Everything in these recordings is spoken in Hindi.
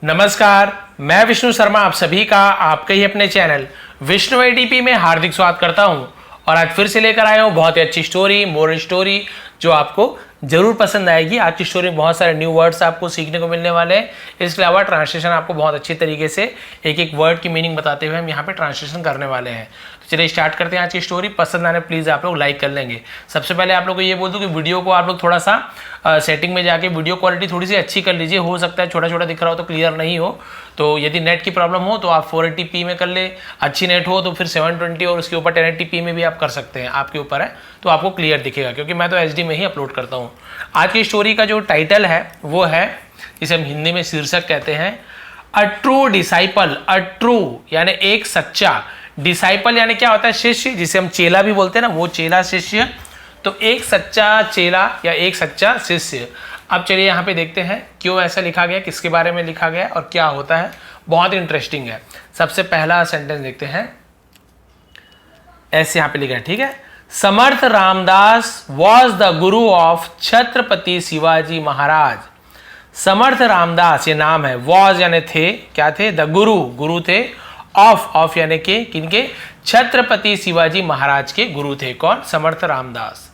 नमस्कार, मैं विष्णु शर्मा आप सभी का आपके ही अपने चैनल विष्णु एडीपी में हार्दिक स्वागत करता हूं। और आज फिर से लेकर आया हूं बहुत ही अच्छी स्टोरी, मोरल स्टोरी जो आपको जरूर पसंद आएगी। आज की स्टोरी में बहुत सारे न्यू वर्ड्स आपको सीखने को मिलने वाले हैं। इसके अलावा ट्रांसलेशन आपको बहुत अच्छी तरीके से एक एक वर्ड की मीनिंग बताते हुए हम यहाँ पे ट्रांसलेशन करने वाले हैं। तो चलिए स्टार्ट करते हैं आज की स्टोरी। पसंद आने प्लीज़ आप लोग लाइक कर लेंगे। सबसे पहले आप लोग को ये बोल दूँ कि वीडियो को आप लोग थोड़ा सा सेटिंग में जाके वीडियो क्वालिटी थोड़ी सी अच्छी कर लीजिए। हो सकता है छोटा छोटा दिख रहा हो तो क्लियर नहीं हो, तो यदि नेट की प्रॉब्लम हो तो आप 480p में कर ले। अच्छी नेट हो तो फिर 720 और उसके ऊपर 1080p में भी आप कर सकते हैं, आपके ऊपर है, तो आपको क्लियर दिखेगा क्योंकि मैं तो HD में ही अपलोड करता हूँ। आज की स्टोरी का जो टाइटल है वो है, जिसे हम हिंदी में शीर्षक कहते हैं, a true disciple. A true यानी एक सच्चा, डिसाइपल यानी क्या होता है, शिष्य, जिसे हम चेला भी बोलते हैं ना, वो चेला शिष्य। तो एक सच्चा चेला या एक सच्चा शिष्य। अब चलिए यहाँ पे देखते हैं क्यों ऐसा लिखा गया, किसके बारे में लिखा गया और क्या होता है। बहुत इंटरेस्टिंग है। सबसे पहला सेंटेंस देखते हैं, ऐसे यहाँ पे लिखा है, ठीक है। Samarth Ramdas was the Guru of Chhatrapati Shivaji Maharaj. Samarth Ramdas ये नाम है, वॉज यानी थे, क्या थे, द गुरु, गुरु थे, ऑफ यानी के, किनके, छत्रपति शिवाजी महाराज के गुरु थे। कौन, Samarth Ramdas.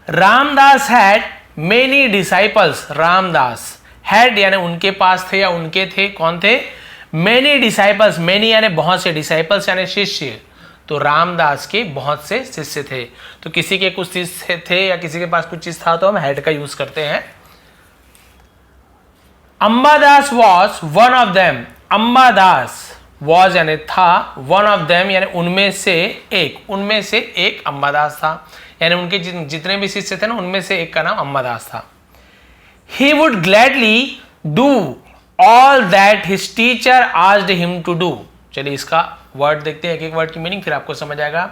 Ramdas had many disciples. Ramdas had यानी उनके पास थे या उनके थे, कौन थे, मेनी डिसाइपल्स। मेनी यानी बहुत से, डिसाइपल्स यानी शिष्य। तो रामदास के बहुत से शिष्य थे। तो किसी के कुछ शिष्य थे या किसी के पास कुछ चीज था तो हम हैड का यूज करते हैं। Ambadas was one of them. Ambadas was यानी था, वन ऑफ देम यानी उनमें से एक, उनमें से एक अंबादास था। यानी उनके जितने भी शिष्य थे ना, उनमें से एक का नाम अंबादास था। He would gladly do all that his teacher asked him to do। चलिए इसका वर्ड देखते हैं, एक एक वर्ड की मीनिंग, फिर आपको समझ आएगा।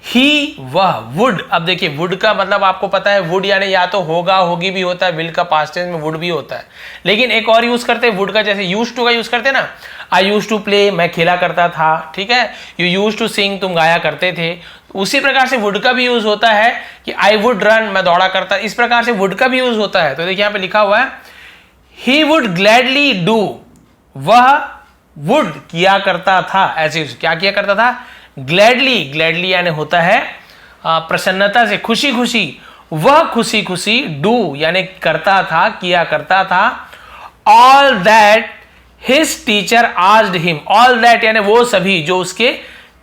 ही, वह, वुड। अब देखिए वुड का मतलब आपको पता है, वुड यानी या तो होगा, होगी भी होता है, विल का पास्ट टेंस में वुड भी होता है। लेकिन एक और यूज करते हैं वुड का, जैसे यूज टू का यूज करते हैं ना, आई यूज टू प्ले, मैं खेला करता था, ठीक है। यू यूज टू सिंग, तुम गाया करते थे। उसी प्रकार से वुड का भी यूज होता है कि आई वुड रन, मैं दौड़ा करता। इस प्रकार से वुड का भी यूज होता है। तो देखिए यहाँ पे लिखा हुआ है, ही वुड ग्लैडली डू, वह वुड किया करता था, ऐसे क्या किया करता था, ग्लैडली। ग्लैडली यानी होता है प्रसन्नता से, खुशी खुशी। वह खुशी खुशी, डू यानी करता था, किया करता था। All that his teacher asked him. All that यानी वो सभी जो उसके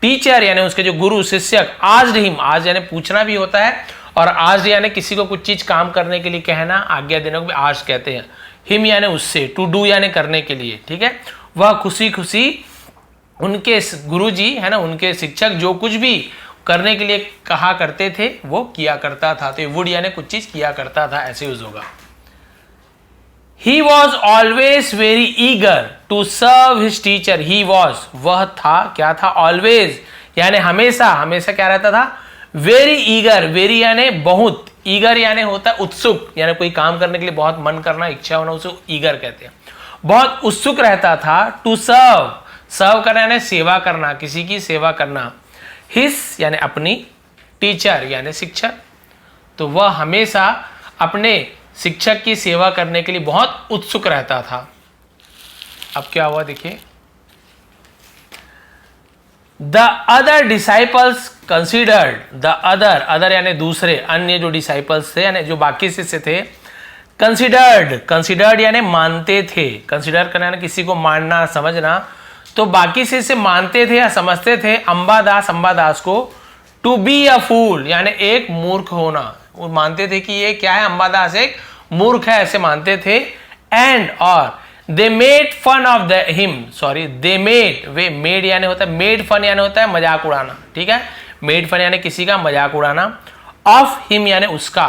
टीचर यानी उसके जो गुरु शिक्षक, आस्क्ड हिम, आज यानी पूछना भी होता है, और आज यानी किसी को कुछ चीज काम करने के लिए कहना, आज्ञा देने को भी आज कहते हैं। हिम यानी उससे, टू डू यानी करने के लिए, ठीक है। वह खुशी खुशी उनके गुरुजी है ना, उनके शिक्षक जो कुछ भी करने के लिए कहा करते थे वो किया करता था। तो वुड यानी कुछ चीज किया करता था, ऐसे यूज होगा। He was always very eager to serve his teacher। He was, वह था, क्या था, always यानी हमेशा, हमेशा क्या रहता था, very eager, very यानी बहुत, eager यानी होता है उत्सुक, यानी कोई काम करने के लिए बहुत मन करना, इच्छा होना, उसे eager कहते हैं। बहुत उत्सुक रहता था। to serve, सर्व करना यानी सेवा करना, किसी की सेवा करना। his यानी अपनी, टीचर यानी शिक्षक। तो वह हमेशा अपने शिक्षक की सेवा करने के लिए बहुत उत्सुक रहता था। अब क्या हुआ देखिए, the other disciples considered. The other, other यानी दूसरे, अन्य जो डिसाइपल्स थे यानी जो बाकी शिष्य थे, कंसिडर्ड, कंसिडर्ड यानी मानते थे। कंसिडर करना यानी किसी को मानना, समझना। तो बाकी शिष्य मानते थे या समझते थे अंबादास, अंबादास को, टू बी अ फूल यानी एक मूर्ख होना। वो मानते थे कि ये क्या है, अंबादास एक मूर्ख है, ऐसे मानते थे। एंड और they made fun of the him, sorry they made, we made यानी होता है, मेड फन यानी होता है मजाक उड़ाना, ठीक है। मेड फन यानी किसी का मजाक उड़ाना, ऑफ हिम यानी उसका,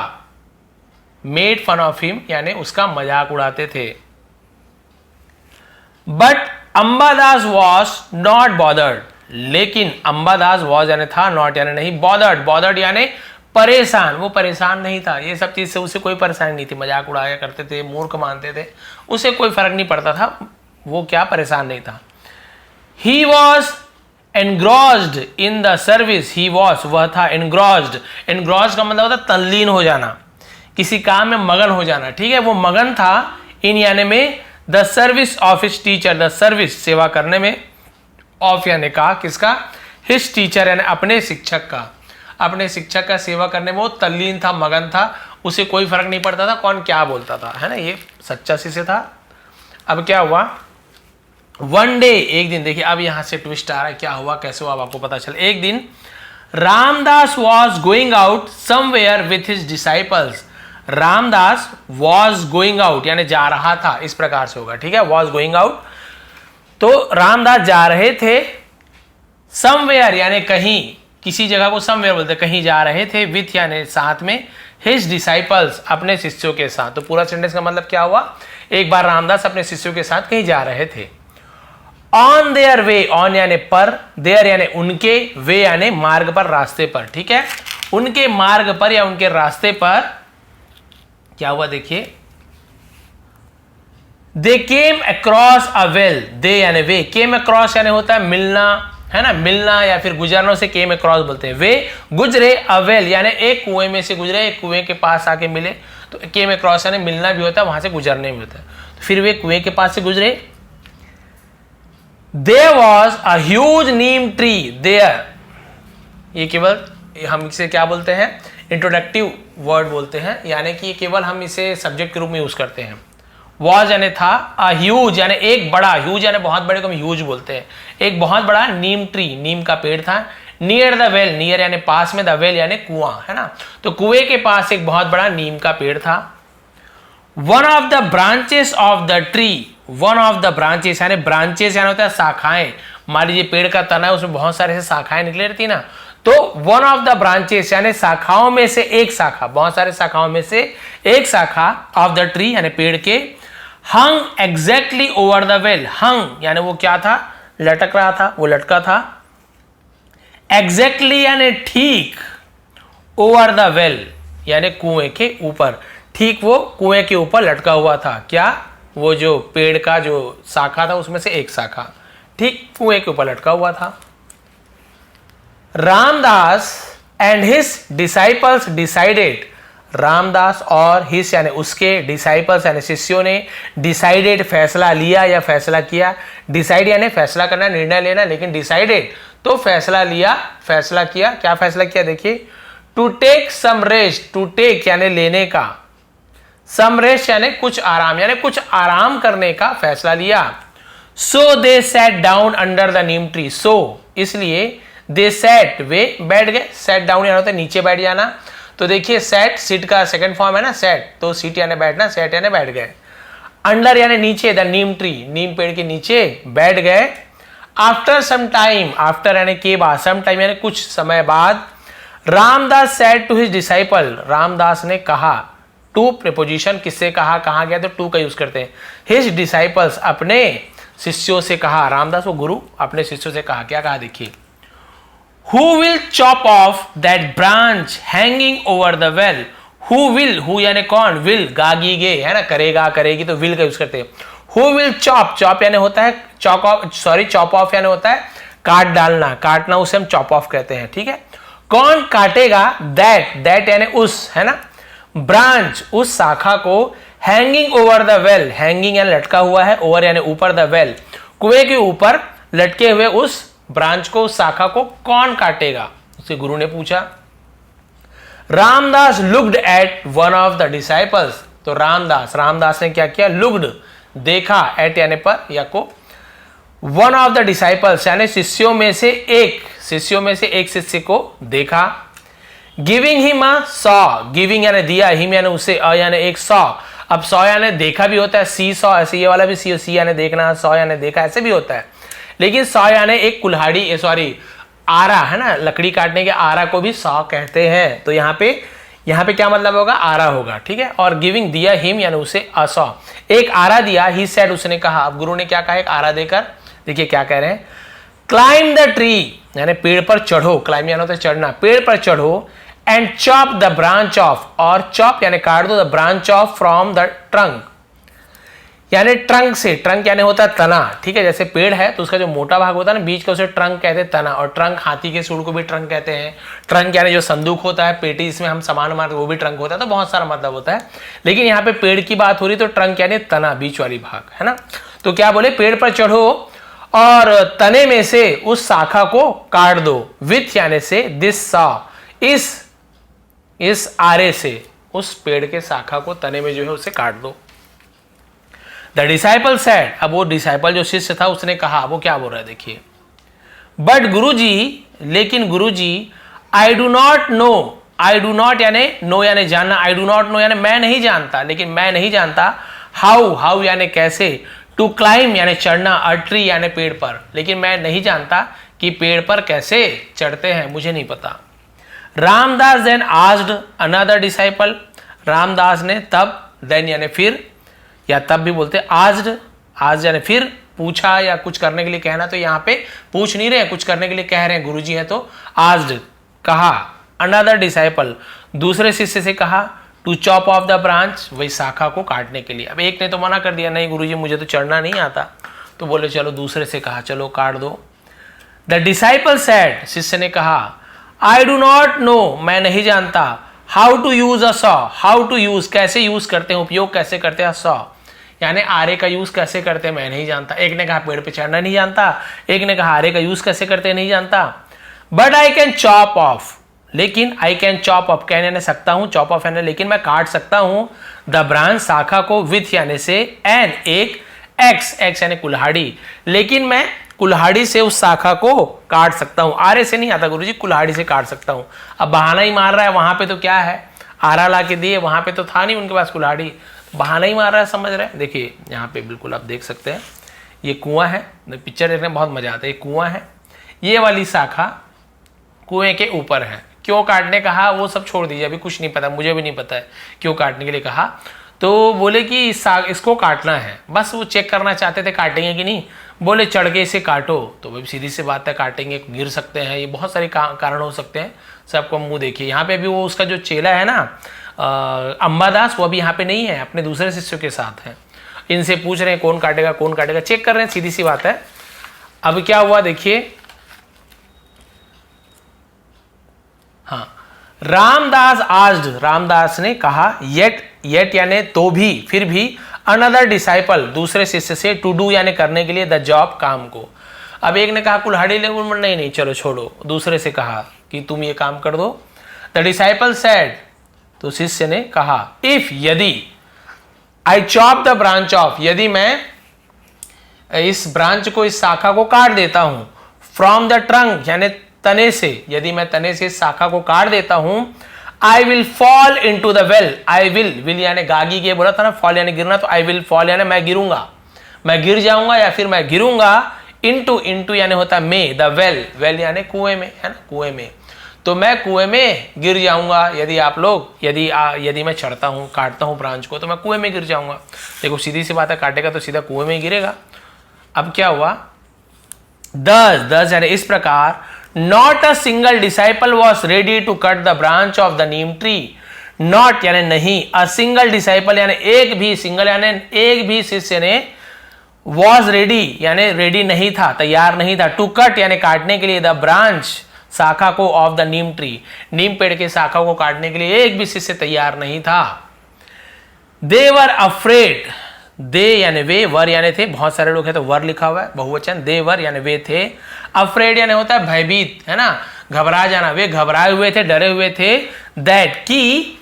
मेड फन ऑफ हिम यानी उसका मजाक उड़ाते थे। But Ambadas was not bothered, लेकिन अंबादास वॉज यानी था, नॉट यानी नहीं, बॉदर्ड, बॉदर्ड यानी परेशान, वो परेशान नहीं था। ये सब चीज से उसे कोई परेशानी नहीं थी। मजाक उड़ाया करते थे, मूर्ख मानते थे, उसे कोई फर्क नहीं पड़ता था, वो क्या परेशान नहीं था। He was engrossed in the service. He was, वह था, एनग्रॉस्ड, एनग्रॉस्ड का मतलब होता है तल्लीन हो जाना, किसी काम में मगन हो जाना, ठीक है। वो मगन था इन यानी में the service of his teacher, the service सेवा करने में, ऑफ यानी का किसका, हिज टीचर यानी अपने शिक्षक का, अपने शिक्षक का सेवा करने में वो तल्लीन था, मगन था, उसे कोई फर्क नहीं पड़ता था कौन क्या बोलता था, है ना, ये सच्चा शिष्य था। अब क्या हुआ, वन डे, एक दिन, देखिए अब यहां से ट्विस्ट आ रहा है, क्या हुआ कैसे हुआ अब आपको पता चल। एक दिन Ramdas was going out somewhere with his disciples, Ramdas was going out यानी जा रहा था, इस प्रकार से होगा, ठीक है, वॉज गोइंग आउट, तो रामदास जा रहे थे, समवेयर यानी कहीं, किसी जगह को समवेयर बोलते, कहीं जा रहे थे, विथ यानी साथ में, हिज डिसाइपल्स अपने शिष्यों के साथ। तो पूरा सेंटेंस का मतलब क्या हुआ, एक बार रामदास अपने शिष्यों के साथ कहीं जा रहे थे। ऑन देयर वे, ऑन यानी पर, देयर यानी उनके, वे यानी मार्ग पर, रास्ते पर, ठीक है, उनके मार्ग पर या उनके रास्ते पर क्या हुआ, देखिए, दे केम अक्रॉस अ वेल, दे यानी वे, केम अक्रॉस यानी होता है मिलना, है ना, मिलना या फिर गुजरना से केम अक्रॉस बोलते हैं। वे गुजरे अ वेल यानी एक कुएं में से गुजरे, एक कुएं के पास आके मिले, तो केम अक्रॉस यानी मिलना भी होता है, वहां से गुजरने भी होता है, तो फिर वे कुएं के पास से गुजरे। There was a huge neem tree there, ये केवल हम इसे क्या बोलते हैं, इंट्रोडक्टिव वर्ड बोलते हैं, यानी कि केवल हम इसे सब्जेक्ट के रूप में यूज करते हैं। वॉज यानी था, अ ह्यूज यानी एक बड़ा, ह्यूज यानी बहुत बड़े को हम ह्यूज बोलते हैं, एक बहुत बड़ा नीम ट्री, नीम का पेड़ था। नियर द वेल, नियर यानी पास में, द वेल यानी कुआं, है ना, तो कुएं के पास एक बहुत बड़ा नीम का पेड़ था। One of the branches of the tree, one of the branches यानी ब्रांचेस यानी होता है शाखाएं, मान लीजिए पेड़ का तना है, उसमें बहुत सारे से शाखाएं निकले रहती ना, तो वन ऑफ द ब्रांचेस यानी शाखाओं में से एक शाखा, बहुत सारे शाखाओं में से एक शाखा, ऑफ द ट्री यानी पेड़ के, हंग एग्जैक्टली ओवर द वेल, हंग यानी वो क्या था, लटक रहा था, वो लटका था, एग्जैक्टली यानी ठीक, ओवर द वेल यानी कुएं के ऊपर, ठीक वो कुएं के ऊपर लटका हुआ था, क्या, वो जो पेड़ का जो शाखा था उसमें से एक शाखा ठीक कुएं के ऊपर लटका हुआ था। Ramdas and his disciples decided, Ramdas और हिस यानी उसके, डिसाइपल्स यानी शिष्यों ने, डिसाइडेड फैसला लिया या फैसला किया, डिसाइड यानी फैसला करना, निर्णय लेना, लेकिन डिसाइडेड तो फैसला लिया, फैसला किया, क्या फैसला किया, देखिए, to take some rest, to take यानी लेने का, सम रेस्ट यानी कुछ आराम, यानी कुछ आराम करने का फैसला लिया। So they sat down under the neem tree, so इसलिए, दे सैट वे बैठ गए, सैट डाउन यानी होता है नीचे बैठ जाना, तो देखिए सेट, सीट का सेकंड फॉर्म है ना सेट, तो सीट यानी बैठना, सेट यानी बैठ गए, अंडर यानी नीचे, द नीम ट्री नीम पेड़ के नीचे बैठ गए। आफ्टर सम टाइम, आफ्टर यानी के बाद, सम टाइम यानी कुछ समय बाद, Ramdas said to his disciple, Ramdas ने कहा, टू प्रीपोजिशन किससे कहा, कहा गया तो टू का यूज करते हैं, हिज डिसाइपल्स अपने शिष्यों से कहा, रामदास वो गुरु अपने शिष्यों से कहा, क्या कहा देखिए, Who will chop off that branch hanging over the well? Who will, who यानी कौन, will गागी गे, है ना, करेगा करेगी तो will का यूज करते हैं। Who will chop, chop यानी होता है chop off, sorry chop off यानी होता है काट डालना, काटना, उसे हम chop off कहते हैं, ठीक है, कौन काटेगा, that, that यानी उस, है ना, branch उस शाखा को, hanging over the well, hanging यानी लटका हुआ है, over यानी ऊपर, the well कुएं के ऊपर लटके हुए उस ब्रांच को, शाखा को कौन काटेगा, उससे गुरु ने पूछा। Ramdas looked at one of the disciples, तो रामदास ने क्या किया, लुक्ड देखा, एट यानी पर या को, वन ऑफ द डिसाइपल्स यानी शिष्यों में से एक, शिष्यों में से एक शिष्य को देखा। Giving him a saw, giving यानी दिया, हिम यानी उसे, अ यानी एक, सॉ, अब सॉ यानी देखा भी होता है, सी सॉ, ऐसे ये वाला भी सी यानी देखना, सॉ यानी देखा, ऐसे भी होता है, लेकिन सॉ यानी एक कुल्हाड़ी, सॉरी आरा, है ना, लकड़ी काटने के आरा को भी सॉ कहते हैं, तो यहाँ पे क्या मतलब होगा, आरा होगा, ठीक है। और गिविंग दिया, हिम यानी उसे, असॉ एक आरा दिया, ही सेड उसने कहा, अब गुरु ने क्या कहा एक आरा देकर, देखिए क्या कह रहे हैं, क्लाइम द ट्री यानी पेड़ पर चढ़ो, क्लाइम यानी होता है चढ़ना, पेड़ पर चढ़ो, and chop the branch of, और चॉप यानी काट दो, the branch of from the trunk, यानी ट्रंक से, ट्रंक यानी होता है तना, ठीक है। जैसे पेड़ है तो उसका जो मोटा भाग होता है ना बीच का, उसे ट्रंक कहते हैं, तना। और ट्रंक, हाथी के सूंड को भी ट्रंक कहते हैं। ट्रंक यानी जो संदूक होता है, पेटी जिसमें हम सामान मारते वो भी ट्रंक होता है। तो बहुत सारा मतलब होता है, लेकिन यहाँ पे पेड़ की बात हो रही तो ट्रंक यानी तना, बीच वाली भाग, है ना। तो क्या बोले, पेड़ पर चढ़ो और तने में से उस शाखा को काट दो। विथ यानी से, दिस सा, इस आरे से उस पेड़ के शाखा को, तने में जो है उसे काट दो। द डिसाइपल सेड, अब वो डिसाइपल जो शिष्य था उसने कहा, वो क्या बोल रहा है देखिए, बट गुरुजी, लेकिन guruji, I do not know, I do not यानी नो यानी जानना, आई डू नॉट नो यानी मैं नहीं जानता, लेकिन मैं नहीं जानता, हाउ, हाउ यानी कैसे, टू क्लाइम यानी चढ़ना, अ ट्री यानी पेड़ पर, लेकिन मैं नहीं जानता कि पेड़ पर कैसे चढ़ते हैं, मुझे नहीं पता। Ramdas then asked another disciple, Ramdas ने तब, देन यानी फिर, या तब भी बोलते आस्क्ड, आज यानी फिर पूछा या कुछ करने के लिए कहना, तो यहाँ पे पूछ नहीं रहे, कुछ करने के लिए कह रहे हैं, गुरुजी है तो आस्क्ड कहा, अनदर डिसाइपल दूसरे शिष्य से कहा, to chop off the branch, वही शाखा को काटने के लिए। अब एक ने तो मना कर दिया, नहीं गुरुजी मुझे तो चढ़ना नहीं आता, तो बोले चलो दूसरे से कहा, चलो काट दो। द डिसाइपल सेड, शिष्य ने कहा, आई डू नॉट नो, मैं नहीं जानता, how to use a saw, how to use कैसे यूज करते हैं, उपयोग कैसे करते हैं, सॉ यानी आरे का यूज कैसे करते हैं मैं नहीं जानता। एक ने कहा पेड़ पे चढ़ना नहीं जानता, एक ने कहा आरे का यूज कैसे करते हैं नहीं जानता। But I can chop of, लेकिन आई कैन चॉप ऑफ कहने ने सकता हूं, चॉप ऑफ यानी लेकिन मैं काट सकता हूं, द ब्रांच शाखा को, विथ यानी से, एन एक, एक्स, एक्स यानी कुल्हाड़ी, लेकिन मैं कुल्हाड़ी से उस शाखा को काट सकता हूं, आरे से नहीं आता गुरुजी, कुल्हाड़ी से काट सकता हूं। अब बहाना ही मार रहा है, वहां पे तो क्या है, आरा ला के दिए, वहां पे तो था नहीं उनके पास कुल्हाड़ी, बहाना ही मार रहा है, समझ रहे हैं। देखिए यहाँ पे बिल्कुल आप देख सकते हैं, ये कुआं है, पिक्चर देखने में बहुत मजा आता है, ये कुआं है, ये वाली शाखा कुएं के ऊपर है। क्यों काटने कहा वो सब छोड़ दीजिए, अभी कुछ नहीं पता, मुझे भी नहीं पता है क्यों काटने के लिए कहा। तो बोले कि इसको काटना है, बस वो चेक करना चाहते थे काटेंगे कि नहीं, बोले चढ़ के इसे काटो, तो भाई सीधी सी बात है, काटेंगे, गिर सकते हैं, ये बहुत सारे कारण हो सकते हैं, सबको मुंह देखिए। यहाँ पे भी वो उसका जो चेला है ना अंबादास, वो अभी यहाँ पे नहीं है, अपने दूसरे शिष्यों के साथ है, इनसे पूछ रहे हैं कौन काटेगा कौन काटेगा, चेक कर रहे हैं, सीधी सी बात है। अब क्या हुआ देखिए, हाँ, रामदास आस्क्ड, रामदास ने कहा, येट, येट यानी तो भी, फिर भी, अनदर डिसाइपल दूसरे शिष्य से, टू डू यानी करने के लिए, द जॉब काम को। अब एक ने कहा कुल्हाड़ी ले, नहीं नहीं चलो छोड़ो, दूसरे से कहा कि तुम ये काम कर दो। द डिसाइपल सेड, तो शिष्य ने कहा, इफ यदि, I chop the branch of, यदि मैं इस ब्रांच को, इस शाखा को काट देता हूं, फ्रॉम द ट्रंक यानी तने से, यदि मैं तने से इस शाखा को काट देता हूं, I will fall into the well, I will यानी गागी के बोला था ना, फॉल यानी गिरना, तो आई विल फॉल यानी मैं गिरूंगा, मैं गिर जाऊंगा या फिर मैं गिरूंगा, इनटू यानी होता है में, द वेल, वेल यानी कुएं में, है ना, कुएं में, तो मैं कुएं में गिर जाऊंगा। यदि आप लोग, यदि मैं चढ़ता हूं, काटता हूं ब्रांच को, तो मैं कुएं में गिर जाऊंगा। देखो सीधी सी बात है, काटेगा तो सीधा कुएं में ही गिरेगा। अब क्या हुआ, दस यानी इस प्रकार, not a single disciple was ready to cut the branch of the neem tree, not यानी नहीं, अ सिंगल डिसाइपल यानी एक भी, सिंगल यानी एक भी शिष्य ने, वॉज रेडी यानी रेडी नहीं था, तैयार नहीं था, टू कट यानी काटने के लिए, द ब्रांच शाखा को, ऑफ द नीम ट्री नीम पेड़ के शाखा को काटने के लिए एक भी शिष्य तैयार नहीं था। दे वर अफ्रेड, दे यानी वे, वर यानी थे, बहुत सारे लोग हैं तो वर लिखा हुआ है बहुवचन, दे वर यानी वे थे, अफ्रेड यानी होता है भयभीत, है ना, घबरा जाना, वे घबराए हुए थे, डरे हुए थे, दैट की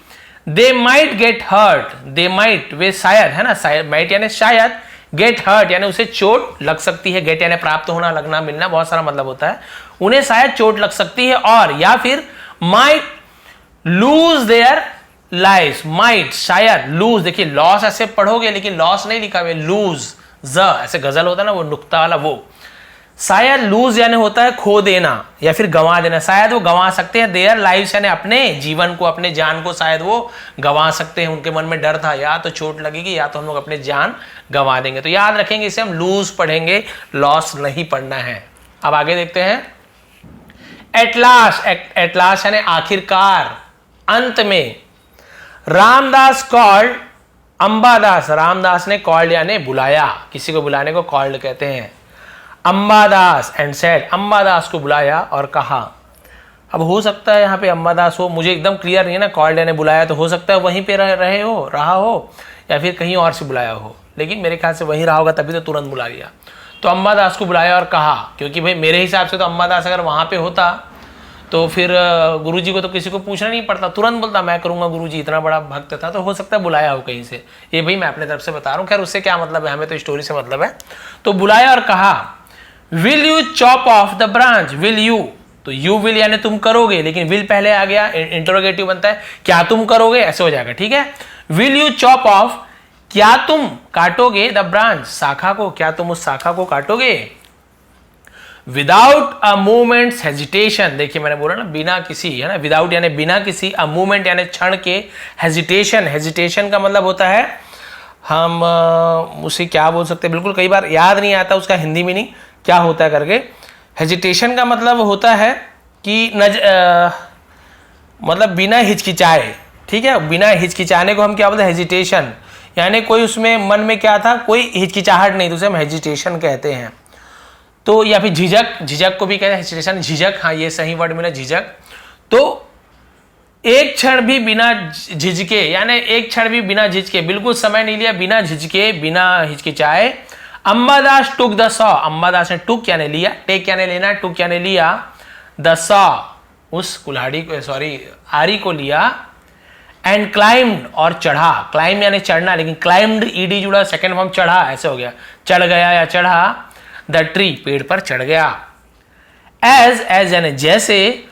they might get hurt, they might वे शायद, है ना, माइट यानी शायद, गेट हर्ट यानी उसे चोट लग सकती है, गेट यानी प्राप्त होना, लगना, मिलना, बहुत सारा मतलब होता है, उन्हें शायद चोट लग सकती है, और या फिर might lose their life, might शायद, लूज, देखिए लॉस ऐसे पढ़ोगे लेकिन लॉस नहीं लिखा हुआ, लूज, ज ऐसे गजल होता है ना वो नुक्ता वाला, वो शायद, लूज यानी होता है खो देना या फिर गंवा देना, शायद वो गंवा सकते हैं, देयर लाइफ यानी अपने जीवन को, अपने जान को शायद वो गंवा सकते हैं, उनके मन में डर था, या तो चोट लगेगी या तो हम लोग अपने जान गंवा देंगे, तो याद रखेंगे इसे हम लूज पढ़ेंगे, लॉस नहीं पढ़ना है। अब आगे देखते हैं, एट लास्ट यानी आखिरकार, अंत में, रामदास कॉल्ड अंबादास, रामदास ने कॉल्ड यानी बुलाया, किसी को बुलाने को कॉल्ड कहते हैं। अंबादास एंड सेड, अंबादास को बुलाया और कहा। अब हो सकता है यहाँ पे अंबादास हो, मुझे एकदम क्लियर नहीं है ना, कॉल्ड यानी बुलाया, तो हो सकता है वहीं पे रहा हो या फिर कहीं और से बुलाया हो, लेकिन मेरे ख्याल से वहीं रहा होगा, तभी तो तुरंत बुला लिया। तो अंबादास को बुलाया और कहा, क्योंकि भाई मेरे हिसाब से तो अंबादास अगर वहाँ पे होता तो फिर गुरुजी को तो किसी को पूछना नहीं पड़ता, तुरंत बोलता मैं करूँगा, गुरुजी इतना बड़ा भक्त था। तो हो सकता है बुलाया हो कहीं से, ये भाई मैं अपने तरफ से बता रहा हूँ, खैर उससे क्या मतलब है, हमें तो स्टोरी से मतलब है। तो बुलाया और कहा, will you chop off the branch, will you, तो यू विल यानी तुम करोगे, लेकिन विल पहले आ गया, इंटरोगेटिव बनता है, क्या तुम करोगे, ऐसे हो जाएगा, ठीक है। विल यू चॉप ऑफ, क्या तुम काटोगे, द ब्रांच, शाखा को, क्या तुम उस शाखा को काटोगे। विदाउट अ मोमेंट्स हेजिटेशन, देखिए मैंने बोला ना बिना किसी, है ना, विदाउट यानी बिना किसी, अ मोमेंट यानी क्षण के, हेजिटेशन, हेजिटेशन का मतलब होता है, हम उसे क्या बोल सकते हैं, बिल्कुल कई बार याद नहीं आता उसका हिंदी मीनिंग क्या होता है करके। हेजिटेशन का मतलब होता है कि मतलब बिना हिचकिचाए, ठीक है, बिना हिचकिचाने को हम क्या बोलते हैं, हेजिटेशन, यानी कोई उसमें मन में क्या था, कोई हिचकिचाहट नहीं, तो उसे हम हेजिटेशन कहते हैं। तो या फिर झिझक, झिझक को भी कहते हैं हेजिटेशन, झिझक, हाँ ये सही वर्ड मिला, झिझक। तो एक क्षण भी बिना झिझके, यानी एक क्षण भी बिना झिझके, बिल्कुल समय नहीं लिया, बिना झिझके, बिना हिचकिचाए। Ambadas took the saw, Ambadas ने टुक यानी लिया, टेक यानी लेना, टुक यानी लिया, द सॉ उस कुल्हाड़ी को, सॉरी आरी को लिया, एंड क्लाइम्ड और चढ़ा, क्लाइम यानी चढ़ना, लेकिन क्लाइम्ड ईडी जुड़ा, सेकंड फॉर्म चढ़ा, ऐसे हो गया, चढ़ गया या चढ़ा, द ट्री पेड़ पर चढ़ गया। एज यानी जैसे,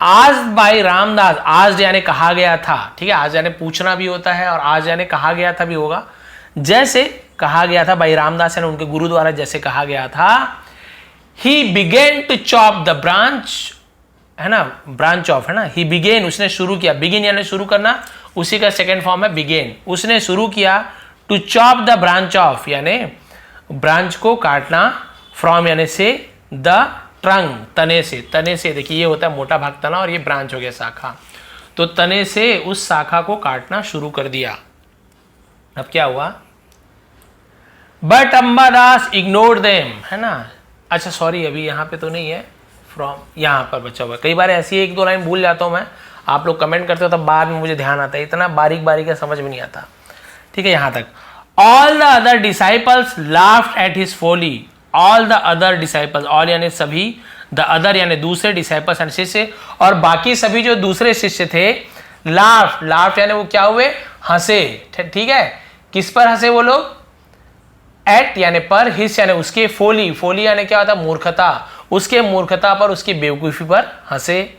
आज बाई रामदास, आज यानी कहा गया था, ठीक है, आज यानी पूछना भी होता है और आज यानी कहा गया था भी होगा, जैसे कहा गया था बाई रामदास यानी उनके गुरु द्वारा जैसे कहा गया था। He began to chop the branch, है ना, ब्रांच ऑफ, है ना, ही बिगेन उसने शुरू किया, बिगिन यानी शुरू करना, उसी का सेकेंड फॉर्म है बिगेन, उसने शुरू किया, to chop the branch of यानी ब्रांच को काटना, फ्रॉम यानी से, द ट्रंक तने से, तने से, देखिए ये होता है मोटा भाग तना और ये ब्रांच हो गया शाखा, तो तने से उस शाखा को काटना शुरू कर दिया। अब क्या हुआ, बट अंबादास इग्नोर देम, है ना, अच्छा सॉरी अभी यहाँ पे तो नहीं है, फ्रॉम यहाँ पर बचा हुआ, कई बार ऐसी एक दो लाइन भूल जाता हूँ मैं, आप लोग कमेंट करते हो तब बाद में मुझे ध्यान आता है, इतना बारीक बारीक है समझ में नहीं आता, ठीक है। यहाँ तक, all the other disciples laughed at his folly, all the other disciples, all यानी सभी, द अदर यानी दूसरे, डिसाइपल्स यानी शिष्य, और बाकी सभी जो दूसरे शिष्य थे, लाफ्ड, लाफ्ड यानी वो क्या हुए, हंसे, ठीक है, किस पर हंसे वो लोग, एट यानी पर, हिस यानी उसके, फोली, फोली यानी क्या होता है, मूर्खता, उसके मूर्खता पर, उसकी बेवकूफी पर हंसे।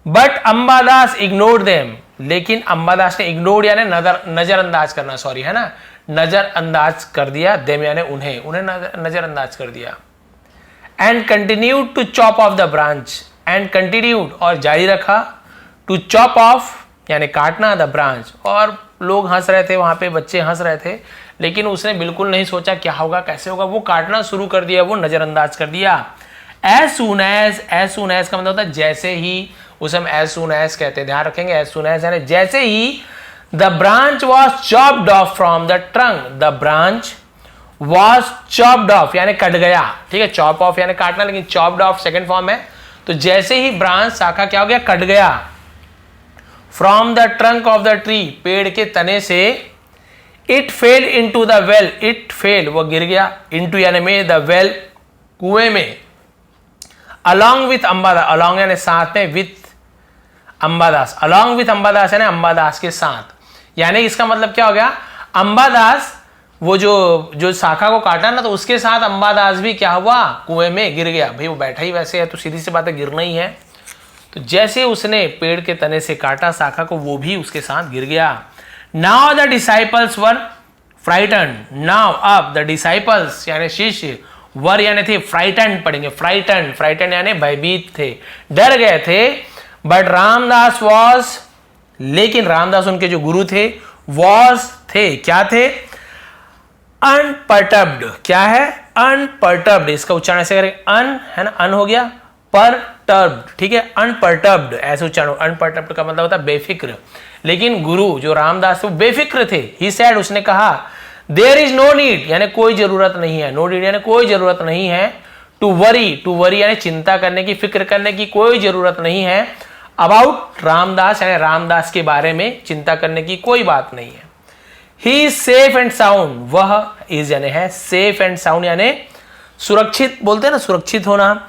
बट अंबादास इग्नोर देम, लेकिन अंबादास ने इग्नोर यानी नजरअंदाज करना, सॉरी, है ना, नजरअंदाज कर दिया, देम यानी उन्हें, उन्हें नजरअंदाज कर दिया। And continued to chop off the branch, and continued और जारी रखा, टू चॉप ऑफ यानी काटना, द ब्रांच, और लोग हंस रहे थे, वहां पे बच्चे हंस रहे थे, लेकिन उसने बिल्कुल नहीं सोचा क्या होगा कैसे होगा, वो काटना शुरू कर दिया, वो नजरअंदाज कर दिया। एज सुन एज का मतलब होता है जैसे ही, उसे हम एज सुन एज कहते हैं, ध्यान रखेंगे, एज सुन एज यानी जैसे ही, the branch was chopped off from the trunk, the branch was chopped off यानी कट गया, ठीक है, चॉप ऑफ यानी काटना, लेकिन चॉप्ड ऑफ सेकेंड फॉर्म है, तो जैसे ही ब्रांच शाखा क्या हो गया, कट गया, from the trunk of the tree, पेड़ के तने से, it fail into the well, it fail वो गिर गया, इनटू यानी में, द वेल कुएं में, अलॉन्ग विथ अंबादास, अलॉन्ग यानी साथ में, with Ambadas, along with Ambadas यानी अंबादास के साथ, यानी इसका मतलब क्या हो गया, अंबादास वो जो शाखा को काटा ना, तो उसके साथ अंबादास भी क्या हुआ, कुएं में गिर गया, भाई वो बैठा ही वैसे है तो सीधी सी बात है गिरना ही है, तो जैसे उसने पेड़ के तने से काटा शाखा को, वो भी उसके साथ गिर गया। Now the disciples were frighten, now अब द डिसाइपल्स यानी शिष्य, वर यानी थे, फ्राइटन पढ़ेंगे, फ्राइटन, फ्राइटन यानी भयभीत थे, डर गए थे। बट रामदास वॉज, लेकिन रामदास उनके जो गुरु थे, वॉज थे, क्या थे, अनपर्टर्ब्ड, क्या है, अनपर्टर्ब्ड, इसका उच्चारण ऐसे करेंगे, अन है ना, अन हो गया, पर अनपर्टर्ब्ड, ठीक है, अनपर्टर्ब्ड ऐसे उच्चारण, अनपर्टर्ब्ड का मतलब होता है बेफिक्र, लेकिन गुरु जो रामदास वो बेफिक्र थे। ही सेड, उसने कहा, देयर इज नो नीड यानी कोई जरूरत नहीं है, नो नीड यानी कोई जरूरत नहीं है, टू वरी यानी चिंता करने की, फिक्र करने की कोई जरूरत नहीं है, अबाउट रामदास यानी रामदास के बारे में चिंता करने की कोई बात नहीं है। He is safe and sound, वह इज यानी है, सेफ एंड साउंड यानी सुरक्षित, बोलते हैं ना सुरक्षित होना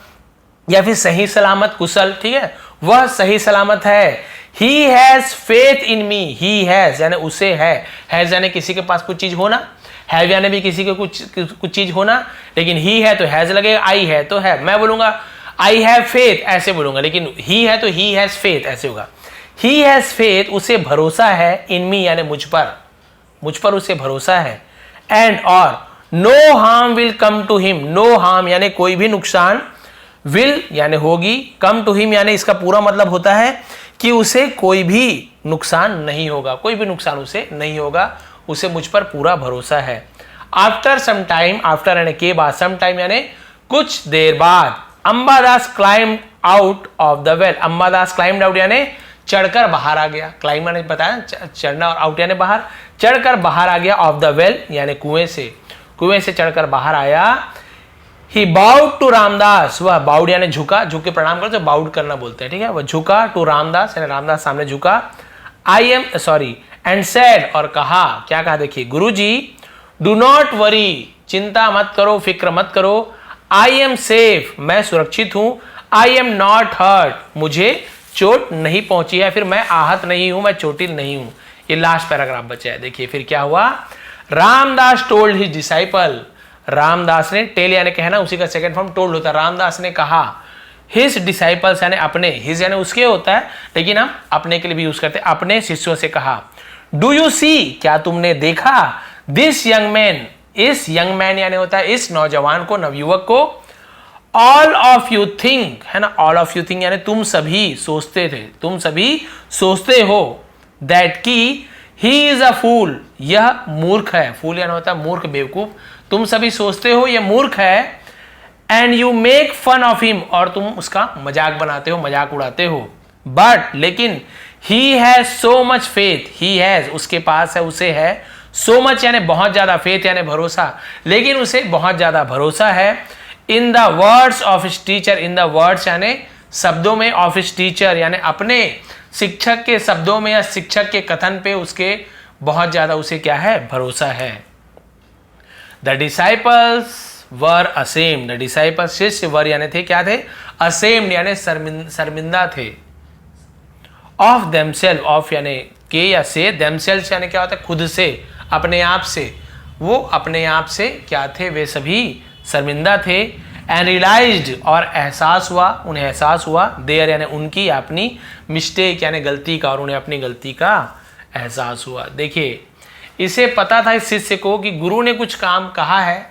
या फिर सही सलामत, कुशल, ठीक है, वह सही सलामत है। He has faith in me, he has यानी उसे हैज यानी किसी के पास कुछ चीज होना, हैव यानी भी किसी के कुछ चीज होना, लेकिन ही है तो हैज लगेगा, आई है तो है, मैं बोलूंगा आई हैव फेथ ऐसे बोलूंगा, लेकिन ही है तो ही हैज फेथ ऐसे होगा। ही हैज फेथ, उसे भरोसा है, इन मी यानी मुझ पर उसे भरोसा है, एंड और no harm will come to him, no harm यानी कोई भी नुकसान, विल यानी होगी, कम टू हिम यानी इसका पूरा मतलब होता है कि उसे कोई भी नुकसान नहीं होगा, कोई भी नुकसान उसे नहीं होगा, उसे मुझ पर पूरा भरोसा है। आफ्टर सम टाइम, आफ्टर यानी के बाद, सम टाइम यानी कुछ देर बाद, Ambadas climbed out of the well, Ambadas climbed out यानी चढ़कर बाहर आ गया, क्लाइम मैंने बताया चढ़ना, और आउट यानी बाहर, चढ़कर बाहर आ गया, ऑफ द वेल यानी कुएं से चढ़कर बाहर आया। ही बाउड टू रामदास, वह बाउड यानी झुका, झुक के प्रणाम करते, बाउड करना बोलते हैं, ठीक है, वह झुका, टू रामदास यानी रामदास सामने झुका, I am sorry and said और कहा, क्या कहा देखिए, गुरुजी डू नॉट वरी, चिंता मत करो, फिक्र मत करो, आई एम सेफ, मैं सुरक्षित हूं, आई एम नॉट हर्ट, मुझे चोट नहीं पहुंची है, फिर मैं आहत नहीं हूं, मैं चोटिल नहीं हूं। ये लास्ट पैराग्राफ बचा है, देखिए फिर क्या हुआ। Ramdas told his disciple, Ramdas ने, टेल यानी कहना, उसी का सेकंड फॉर्म टोल्ड होता है, रामदास ने कहा, हिज डिसाइपल्स यानी अपने, हिज यानी उसके होता है, लेकिन हम अपने के लिए भी यूज करते हैं, अपने शिष्यों से कहा, डू यू सी, क्या तुमने देखा, दिस यंग मैन, इस यंग मैन यानी होता है इस नौजवान को, नवयुवक को, ऑल ऑफ यू थिंक है ना, ऑल ऑफ यू थिंक यानी तुम सभी सोचते थे, तुम सभी सोचते हो, दैट की ही इज अ फूल, यह मूर्ख है, फूल यानी होता है मूर्ख, बेवकूफ, तुम सभी सोचते हो यह मूर्ख है, and you make fun of him, और तुम उसका मजाक बनाते हो, मजाक उड़ाते हो, बट लेकिन he has so much faith, he has उसके पास है, उसे है, सो मच यानी बहुत ज्यादा, फेथ यानी भरोसा, लेकिन उसे बहुत ज्यादा भरोसा है, in the words of his teacher, in the words यानी शब्दों में, ऑफ हिज टीचर यानी अपने शिक्षक के शब्दों में या शिक्षक के कथन पे उसके बहुत ज्यादा उसे क्या है, भरोसा है। The disciples were ashamed, the disciples शिष्य, वर यानी थे, क्या थे, असेम्ड यानी शर्मिंदा थे, ऑफ देमसेल्फ, ऑफ यानी के या से, देमसेल्फ यानी क्या होता है, खुद से, अपने आप से, वो अपने आप से क्या थे, वे सभी शर्मिंदा थे, एंड रियलाइज्ड और एहसास हुआ, उन्हें एहसास हुआ, देयर यानी उनकी, अपनी, मिस्टेक यानी गलती का, और उन्हें अपनी गलती का एहसास हुआ। देखिए इसे पता था इस शिष्य को कि गुरु ने कुछ काम कहा है,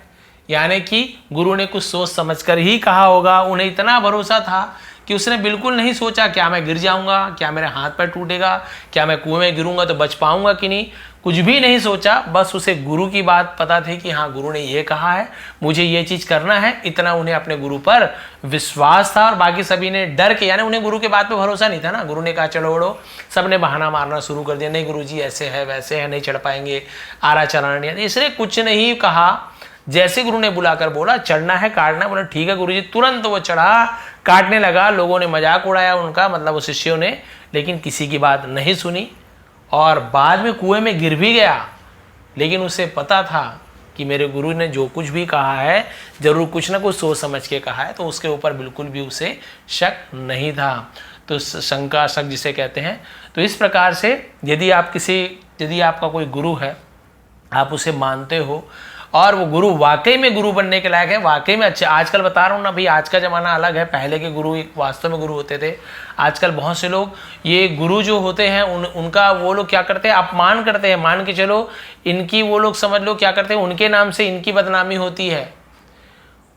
यानी कि गुरु ने कुछ सोच समझकर ही कहा होगा, उन्हें इतना भरोसा था कि उसने बिल्कुल नहीं सोचा क्या मैं गिर जाऊंगा, क्या मेरे हाथ पैर टूटेगा, क्या मैं कुएं में गिरूंगा तो बच पाऊंगा कि नहीं, कुछ भी नहीं सोचा, बस उसे गुरु की बात पता थी कि हाँ गुरु ने ये कहा है, मुझे ये चीज करना है, इतना उन्हें अपने गुरु पर विश्वास था, और बाकी सभी ने डर के, यानी उन्हें गुरु के बात पे भरोसा नहीं था ना, गुरु ने कहा चलो उड़ो, सबने बहाना मारना शुरू कर दिया, नहीं गुरुजी ऐसे है वैसे है, नहीं चढ़ पाएंगे, आरा चढ़ाना नहीं, इसने कुछ नहीं कहा, जैसे गुरु ने बुलाकर बोला चढ़ना है, काटना, बोला ठीक है गुरुजी, तुरंत वो चढ़ा, काटने लगा, लोगों ने मजाक उड़ाया उनका, मतलब वो शिष्यों ने, लेकिन किसी की बात नहीं सुनी, और बाद में कुएं में गिर भी गया, लेकिन उसे पता था कि मेरे गुरु ने जो कुछ भी कहा है जरूर कुछ ना कुछ सोच समझ के कहा है, तो उसके ऊपर बिल्कुल भी उसे शक नहीं था, तो शंका शक जिसे कहते हैं। तो इस प्रकार से यदि आपका कोई गुरु है, आप उसे मानते हो और वो गुरु वाकई में गुरु बनने के लायक है, वाकई में अच्छे, आजकल बता रहा हूँ ना भाई, आज का ज़माना अलग है, पहले के गुरु वास्तव में गुरु होते थे, आजकल बहुत से लोग ये गुरु जो होते हैं उनका वो लोग क्या करते हैं, अपमान करते हैं, मान के चलो इनकी, वो लोग समझ लो क्या करते हैं, उनके नाम से इनकी बदनामी होती है,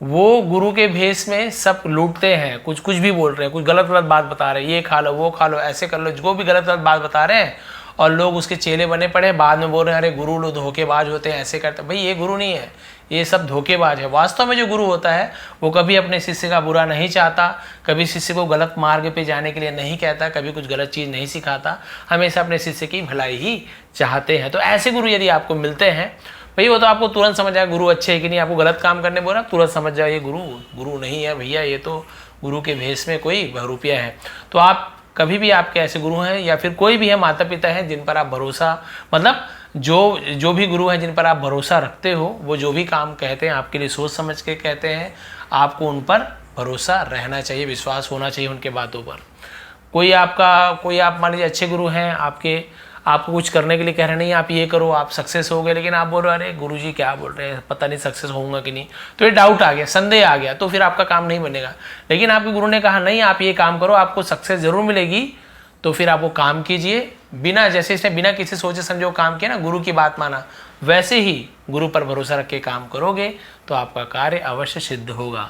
वो गुरु के भेष में सब लूटते हैं, कुछ भी बोल रहे हैं, कुछ गलत बात बता रहे हैं, ये खा लो वो खा लो ऐसे कर लो, जो भी गलत बात बता रहे हैं, और लोग उसके चेले बने पड़े, बाद में बोल रहे हैं अरे गुरु लोग धोखेबाज होते हैं, ऐसे करते हैं। भाई ये गुरु नहीं है, ये सब धोखेबाज है। वास्तव में जो गुरु होता है वो कभी अपने शिष्य का बुरा नहीं चाहता, कभी शिष्य को गलत मार्ग पे जाने के लिए नहीं कहता, कभी कुछ गलत चीज़ नहीं सिखाता, हमेशा अपने शिष्य की भलाई ही चाहते हैं। तो ऐसे गुरु यदि आपको मिलते हैं भाई, वो तो आपको तुरंत समझ आए गुरु अच्छे है कि नहीं। आपको गलत काम करने बोला, तुरंत समझ जाओ ये गुरु नहीं है भैया, ये तो गुरु के भेष में कोई बहरूपिया है। तो आप कभी भी आपके ऐसे गुरु हैं या फिर कोई भी है माता पिता हैं जिन पर आप भरोसा, मतलब जो भी गुरु हैं जिन पर आप भरोसा रखते हो, वो जो भी काम कहते हैं आपके लिए सोच समझ के कहते हैं, आपको उन पर भरोसा रहना चाहिए, विश्वास होना चाहिए उनके बातों पर। कोई आप मान लीजिए अच्छे गुरु हैं, आपको कुछ करने के लिए कह रहे नहीं आप ये करो आप सक्सेस हो गए, लेकिन आप बोल रहे अरे गुरुजी क्या बोल रहे हैं, पता नहीं सक्सेस होऊंगा कि नहीं, तो ये डाउट आ गया, संदेह आ गया, तो फिर आपका काम नहीं बनेगा। लेकिन आपके गुरु ने कहा नहीं आप ये काम करो, आपको सक्सेस जरूर मिलेगी, तो फिर आप वो काम कीजिए बिना, जैसे इसने बिना किसी सोचे समझे काम किया ना, गुरु की बात माना, वैसे ही गुरु पर भरोसा रख के काम करोगे तो आपका कार्य अवश्य सिद्ध होगा।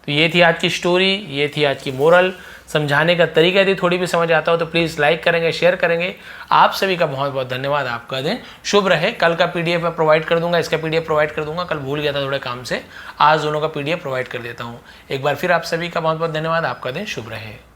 तो ये थी आज की स्टोरी, ये थी आज की मोरल। समझाने का तरीका यदि थोड़ी भी समझ आता हो तो प्लीज़ लाइक करेंगे, शेयर करेंगे। आप सभी का बहुत बहुत धन्यवाद। आपका दिन शुभ रहे। कल का पीडीएफ मैं प्रोवाइड कर दूंगा, इसका पीडीएफ प्रोवाइड कर दूंगा, कल भूल गया था थोड़े काम से, आज दोनों का पीडीएफ प्रोवाइड कर देता हूँ। एक बार फिर आप सभी का बहुत बहुत धन्यवाद। आपका दिन शुभ रहे।